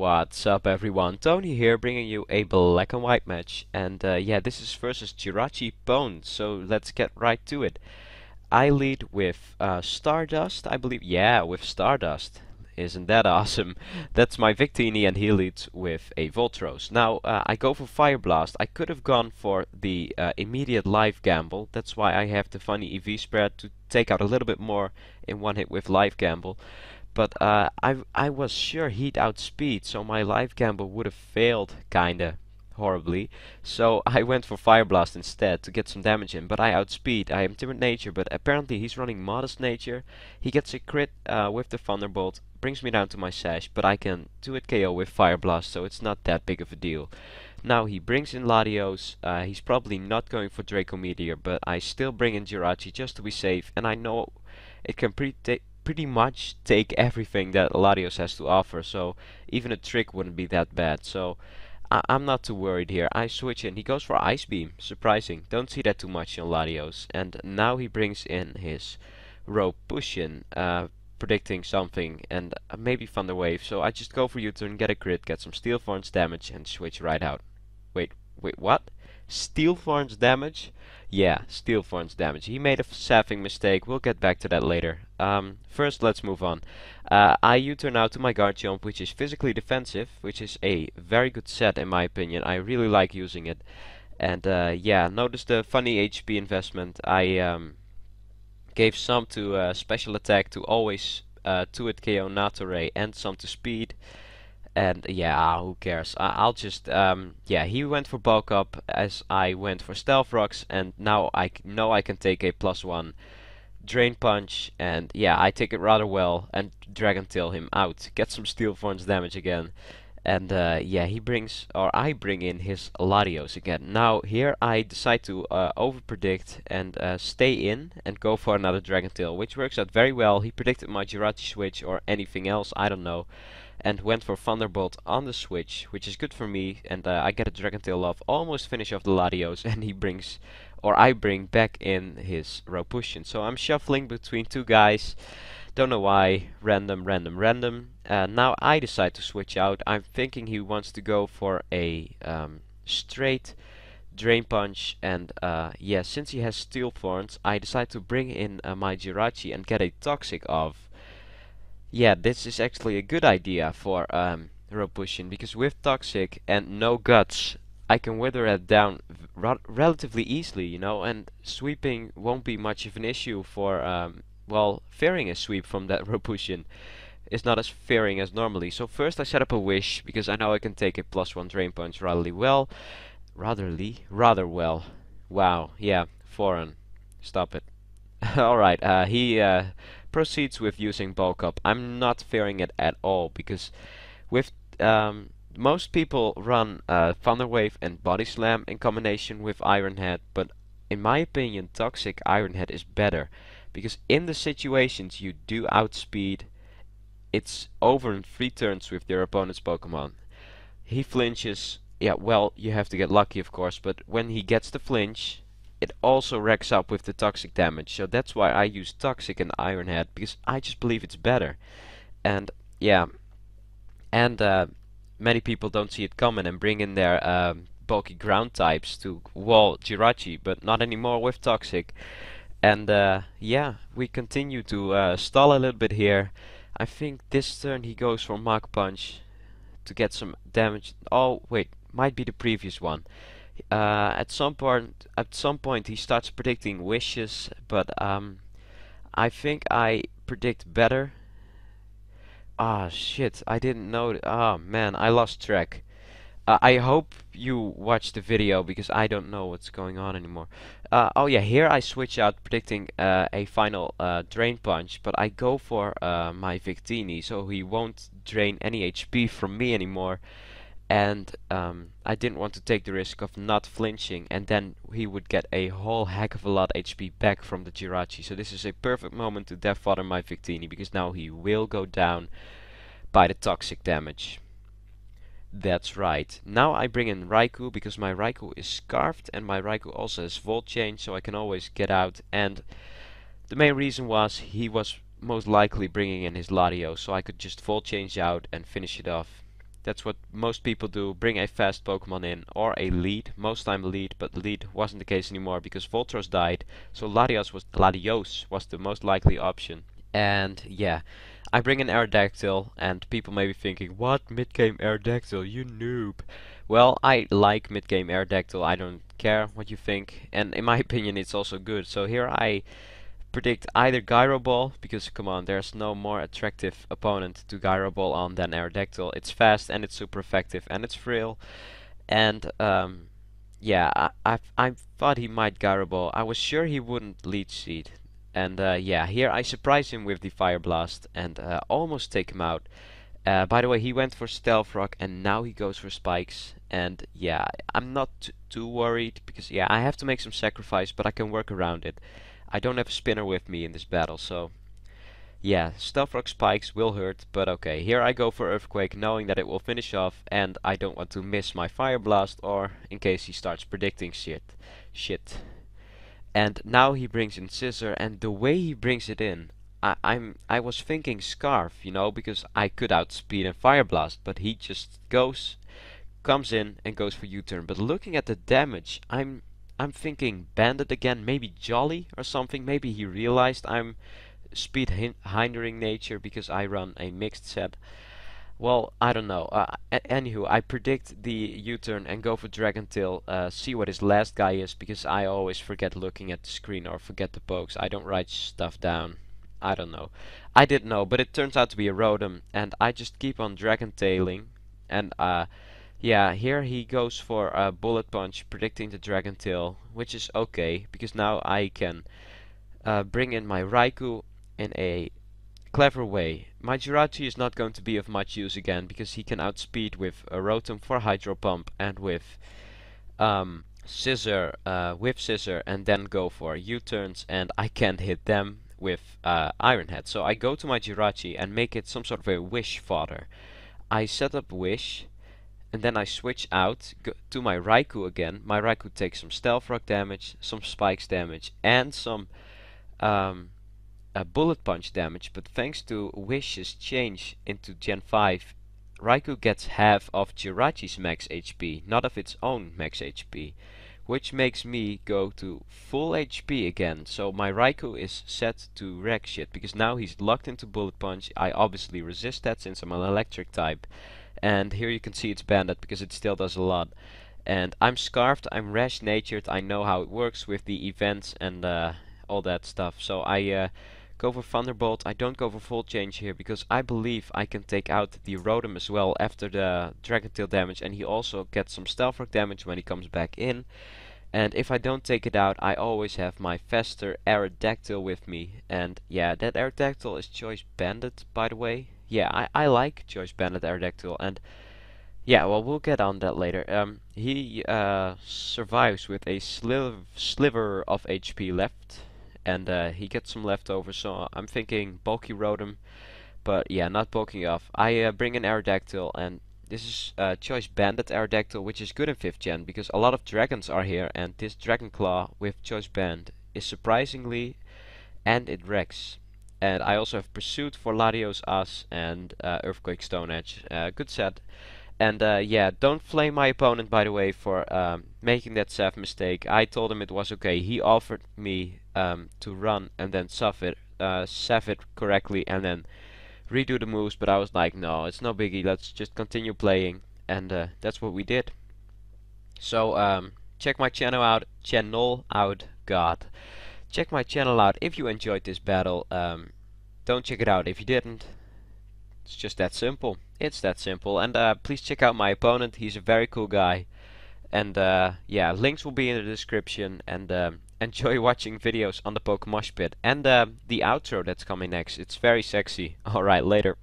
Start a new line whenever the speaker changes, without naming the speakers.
What's up everyone, Tony here bringing you a black and white match, and yeah, this is versus JirachiPwns, so let's get right to it. I lead with Stardust, I believe, yeah, with Stardust. Isn't that awesome? That's my Victini and he leads with a Voltros. Now, I go for Fire Blast. I could have gone for the immediate life gamble, that's why I have the funny EV spread to take out a little bit more in one hit with life gamble. But I was sure he'd outspeed, so my life gamble would have failed kinda horribly. So I went for Fire Blast instead to get some damage in. But I outspeed. I am Timid Nature, but apparently he's running Modest Nature. He gets a crit with the Thunderbolt, brings me down to my Sash, but I can 2-hit KO with Fire Blast, so it's not that big of a deal. Now he brings in Latios. He's probably not going for Draco Meteor, but I still bring in Jirachi just to be safe, and I know it can pretty much take everything that Latios has to offer, so even a trick wouldn't be that bad. So I'm not too worried here. I switch in. He goes for Ice Beam. Surprising. Don't see that too much on Latios. And now he brings in his Ropution, predicting something, and maybe Thunder Wave. So I just go for U-turn, get a crit, get some Steel Thorns damage, and switch right out. Wait, what? Steel Thorns damage? Yeah, Steel Thorns damage. He made a sapping mistake. We'll get back to that later. First, let's move on. I U-turn now to my guard jump, which is physically defensive, which is a very good set in my opinion. I really like using it. And yeah, notice the funny HP investment. I gave some to special attack to always 2-hit KO Nature and some to speed. And yeah, who cares? I'll just, yeah, he went for bulk up as I went for stealth rocks, and now I know I can take a +1 drain punch, and yeah, I take it rather well, and Dragon Tail him out. Get some Steel Thorns damage again, and yeah, he brings, or I bring in his Latios again. Now here I decide to over predict and stay in and go for another Dragon Tail, which works out very well. He predicted my Jirachi switch or anything else, I don't know, and went for Thunderbolt on the switch, which is good for me, and I get a Dragon Tail off, almost finish off the Latios, and he brings, or I bring back in his Ropution. So I'm shuffling between two guys, don't know why, random. Now I decide to switch out. I'm thinking he wants to go for a straight Drain Punch, and yeah, since he has Steel Thorns, I decide to bring in my Jirachi and get a Toxic off. Yeah, this is actually a good idea for Ropution, because with Toxic and no Guts, I can wither it down relatively easily, you know, and sweeping won't be much of an issue for, well, fearing a sweep from that Ropution is not as fearing as normally. So first I set up a Wish, because I know I can take a +1 Drain Punch rather well. Wow, yeah, foreign. Stop it. Alright, he proceeds with using bulk up. I'm not fearing it at all, because with most people run Thunder Wave and Body Slam in combination with Iron Head, but in my opinion Toxic Iron Head is better, because in the situations you do outspeed, it's over in 3 turns with your opponent's Pokemon. He flinches, yeah, well, you have to get lucky of course, but when he gets the flinch, it also racks up with the toxic damage. So that's why I use Toxic and Iron Head, because I just believe it's better. And yeah, and many people don't see it coming and bring in their bulky ground types to wall Jirachi, but not anymore with Toxic. And yeah, we continue to stall a little bit here. I think this turn he goes for Mach Punch to get some damage. Oh wait, might be the previous one. At some point he starts predicting wishes, but I think I predict better. Ah shit, I didn't know. Ah man, I lost track. I hope you watched the video, because I don't know what's going on anymore. Oh yeah, here I switch out predicting a final Drain Punch, but I go for my Victini, so he won't drain any HP from me anymore. And I didn't want to take the risk of not flinching, and then he would get a whole heck of a lot HP back from the Jirachi. So this is a perfect moment to Death Fodder my Victini, because now he will go down by the toxic damage. That's right. Now I bring in Raikou, because my Raikou is scarfed and my Raikou also has Volt Change, so I can always get out. And the main reason was he was most likely bringing in his Latios, so I could just Volt Change out and finish it off. That's what most people do, bring a fast Pokemon in, or a lead, most time lead, but lead wasn't the case anymore because Voltros died, so Latios was the most likely option. And yeah, I bring an Aerodactyl, and people may be thinking, what, mid-game Aerodactyl, you noob. Well, I like mid-game Aerodactyl, I don't care what you think, and in my opinion it's also good. So here I predict either Gyro Ball, because come on, there's no more attractive opponent to Gyro Ball on than Aerodactyl. It's fast and it's super effective and it's frail. And yeah, I thought he might Gyro Ball. I was sure he wouldn't Leech Seed. And yeah, here I surprise him with the Fire Blast and almost take him out. By the way, he went for Stealth Rock and now he goes for Spikes. And yeah, I'm not too worried because yeah, I have to make some sacrifice, but I can work around it. I don't have a spinner with me in this battle, so yeah, Stealth Rock Spikes will hurt, but okay. Here I go for Earthquake, knowing that it will finish off, and I don't want to miss my Fire Blast, or in case he starts predicting shit. And now he brings in Scissor, and the way he brings it in, I was thinking Scarf, you know, because I could outspeed and Fire Blast, but he just comes in and goes for U-turn. But looking at the damage, I'm thinking Bandit again, maybe Jolly or something. Maybe he realized I'm speed hindering nature because I run a mixed set. Well, I don't know. Anywho, I predict the U-turn and go for Dragon Tail. See what his last guy is because I always forget looking at the screen or forget the pokes. I don't write stuff down. I don't know. I didn't know, but it turns out to be a Rotom, and I just keep on Dragon Tailing. And yeah, here he goes for a Bullet Punch, predicting the Dragon Tail, which is okay because now I can bring in my Raikou in a clever way. My Jirachi is not going to be of much use again because he can outspeed with a Rotom for Hydro Pump and with Scissor, and then go for U-turns, and I can't hit them with Iron Head. So I go to my Jirachi and make it some sort of a Wish fodder. I set up Wish, and then I switch out to my Raikou again. My Raikou takes some Stealth Rock damage, some Spikes damage, and some Bullet Punch damage. But thanks to Wish's change into Gen 5, Raikou gets half of Jirachi's max HP, not of its own max HP. Which makes me go to full HP again. So my Raikou is set to wreck shit, because now he's locked into Bullet Punch. I obviously resist that since I'm an electric type. And here you can see it's Bandit because it still does a lot. And I'm Scarfed, I'm Rash Natured, I know how it works with the events and all that stuff. So I go for Thunderbolt. I don't go for full change here because I believe I can take out the Rotom as well after the Dragon Tail damage, and he also gets some Stealth Rock damage when he comes back in. And if I don't take it out, I always have my faster Aerodactyl with me. And yeah, that Aerodactyl is Choice Bandit, by the way. Yeah, I like Choice Bandit Aerodactyl, and yeah, well, we'll get on that later. He survives with a sliver of HP left, and he gets some leftovers, so I'm thinking bulky Rotom, but yeah, not bulking off. I bring an Aerodactyl, and this is Choice Bandit Aerodactyl, which is good in 5th gen, because a lot of dragons are here, and this Dragon Claw with Choice Band is surprisingly, and it wrecks. And I also have Pursuit for Latios As and Earthquake Stone Edge. Good set. And yeah, don't flame my opponent, by the way, for making that Saf mistake. I told him it was okay. He offered me to run and then Saf it correctly and then redo the moves, but I was like, no, it's no biggie. Let's just continue playing, and that's what we did. So check my channel out. God. Check my channel out if you enjoyed this battle. Don't check it out if you didn't. It's just that simple. It's that simple. And please check out my opponent. He's a very cool guy. And yeah, links will be in the description. And enjoy watching videos on the PokeMoshPit. And the outro that's coming next. It's very sexy. Alright, later.